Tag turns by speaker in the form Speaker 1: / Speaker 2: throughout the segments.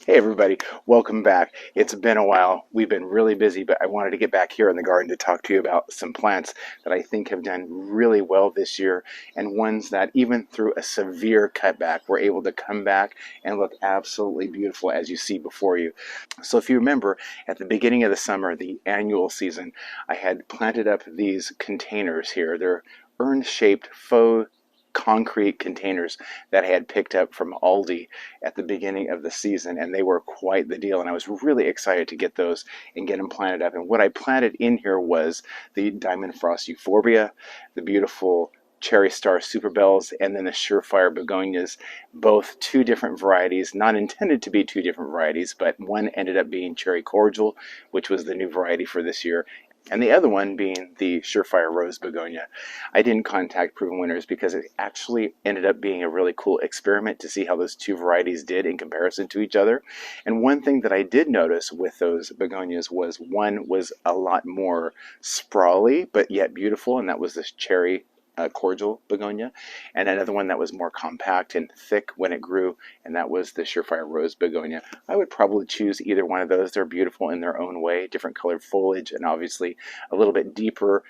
Speaker 1: Hey everybody, welcome back. It's been a while. We've been really busy, but I wanted to get back here in the garden to talk to you about some plants that I think have done really well this year, and ones that even through a severe cutback were able to come back and look absolutely beautiful as you see before you. So if you remember, at the beginning of the summer, the annual season, I had planted up these containers here. They're urn-shaped faux concrete containers that I had picked up from Aldi at the beginning of the season, and they were quite the deal, and I was really excited to get those and get them planted up. And what I planted in here was the Diamond Frost Euphorbia, the beautiful Cherry Star Super Bells, and then the Surefire Begonias, both two different varieties, not intended to be two different varieties, but one ended up being Cherry Cordial, which was the new variety for this year, and the other one being the Surefire Rose Begonia. I didn't contact Proven Winners because it actually ended up being a really cool experiment to see how those two varieties did in comparison to each other. And one thing that I did notice with those begonias was one was a lot more sprawly but yet beautiful, and that was this cherry cordial begonia, and another one that was more compact and thick when it grew, and that was the Surefire Rose Begonia. I would probably choose either one of those. They're beautiful in their own way, different colored foliage, and obviously a little bit deeper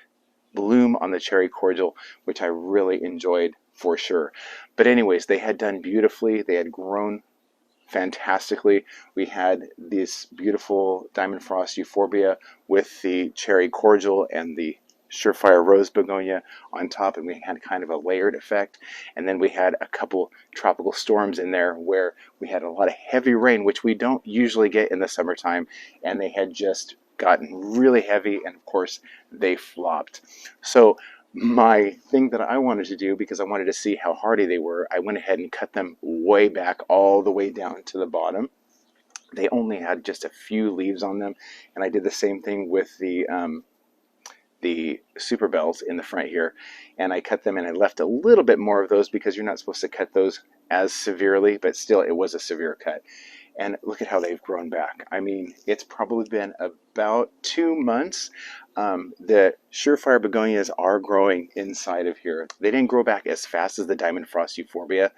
Speaker 1: bloom on the cherry cordial, which I really enjoyed for sure. But anyways, they had done beautifully. They had grown fantastically. We had this beautiful Diamond Frost Euphorbia with the cherry cordial and the Surefire Rose Begonia on top, and we had kind of a layered effect. And then we had a couple tropical storms in there where we had a lot of heavy rain, which we don't usually get in the summertime, and they had just gotten really heavy, and of course they flopped. So my thing that I wanted to do, because I wanted to see how hardy they were, I went ahead and cut them way back all the way down to the bottom. They only had just a few leaves on them, and I did the same thing with the super bells in the front here, and I cut them, and I left a little bit more of those because you're not supposed to cut those as severely, but still it was a severe cut. And look at how they've grown back. I mean, it's probably been about 2 months. The Surefire Begonias are growing inside of here. They didn't grow back as fast as the Diamond Frost Euphorbia,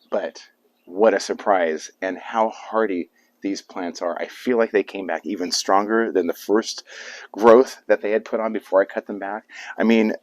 Speaker 1: but what a surprise, and how hardy these plants are. I feel like they came back even stronger than the first growth that they had put on before I cut them back. I mean,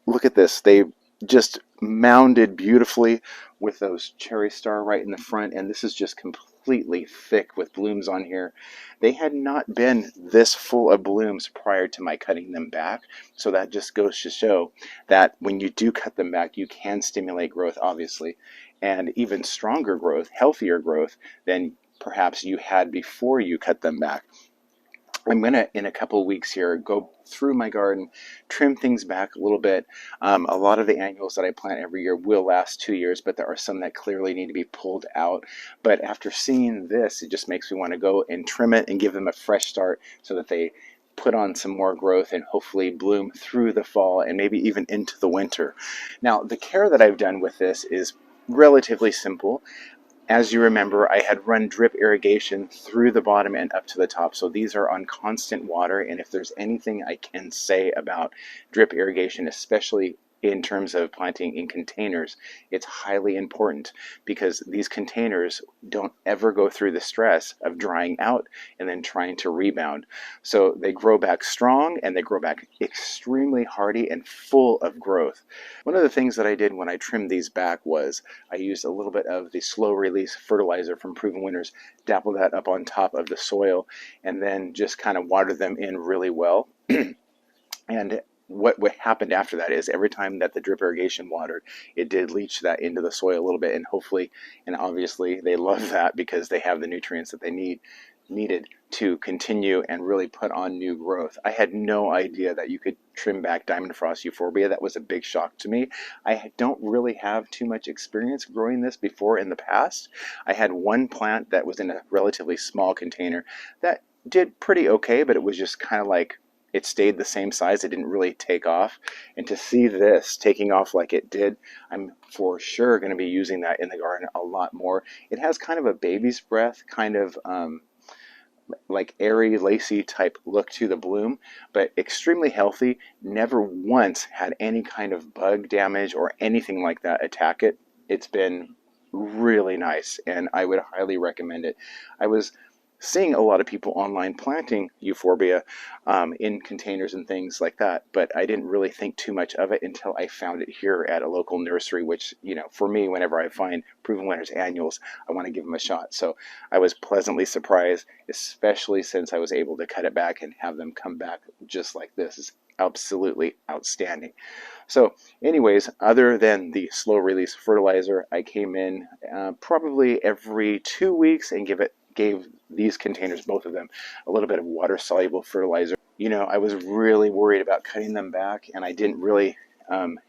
Speaker 1: look at this. They just mounded beautifully with those cherry star right in the front, and this is just completely thick with blooms on here. They had not been this full of blooms prior to my cutting them back, so that just goes to show that when you do cut them back, you can stimulate growth, obviously, and even stronger growth, healthier growth than perhaps you had before you cut them back. I'm going to, in a couple of weeks here, go through my garden, trim things back a little bit. A lot of the annuals that I plant every year will last 2 years, but there are some that clearly need to be pulled out. But after seeing this, it just makes me want to go and trim it and give them a fresh start so that they put on some more growth and hopefully bloom through the fall and maybe even into the winter. Now, the care that I've done with this is relatively simple. As you remember, I had run drip irrigation through the bottom and up to the top. So these are on constant water. And if there's anything I can say about drip irrigation, especially in terms of planting in containers, it's highly important because these containers don't ever go through the stress of drying out and then trying to rebound. So they grow back strong, and they grow back extremely hardy and full of growth. One of the things that I did when I trimmed these back was I used a little bit of the slow release fertilizer from Proven Winners, dappled that up on top of the soil, and then just kind of watered them in really well. And what happened after that is every time that the drip irrigation watered, it did leach that into the soil a little bit, and hopefully, and obviously they love that because they have the nutrients that they needed to continue and really put on new growth. I had no idea that you could trim back Diamond Frost Euphorbia. That was a big shock to me. I don't really have too much experience growing this before in the past. I had one plant that was in a relatively small container that did pretty okay, but it was just kind of like it stayed the same size. It didn't really take off. And to see this taking off like it did, I'm for sure going to be using that in the garden a lot more. It has kind of a baby's breath, kind of like airy, lacy type look to the bloom, but extremely healthy. Never once had any kind of bug damage or anything like that attack it. It's been really nice, and I would highly recommend it. I was seeing a lot of people online planting euphorbia in containers and things like that, but I didn't really think too much of it until I found it here at a local nursery, which, you know, for me, whenever I find proven winners annuals, I want to give them a shot. So I was pleasantly surprised, especially since I was able to cut it back and have them come back just like this. It's absolutely outstanding. So anyways, other than the slow release fertilizer, I came in probably every 2 weeks and gave these containers, both of them, a little bit of water soluble fertilizer. You know, I was really worried about cutting them back, and I didn't really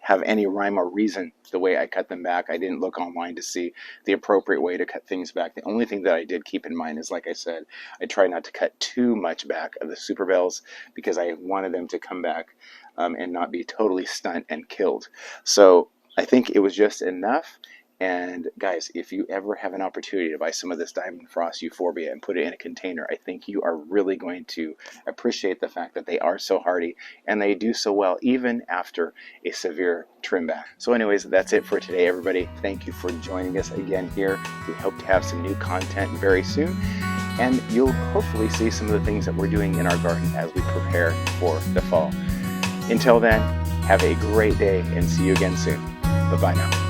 Speaker 1: have any rhyme or reason the way I cut them back. I didn't look online to see the appropriate way to cut things back. The only thing that I did keep in mind is, like I said, I try not to cut too much back of the super bells because I wanted them to come back and not be totally stunt and killed. So I think it was just enough. And guys, if you ever have an opportunity to buy some of this Diamond Frost Euphorbia and put it in a container, I think you are really going to appreciate the fact that they are so hardy and they do so well even after a severe trim back. So anyways, that's it for today, everybody. Thank you for joining us again here. We hope to have some new content very soon, and you'll hopefully see some of the things that we're doing in our garden as we prepare for the fall. Until then, have a great day and see you again soon. Bye-bye now.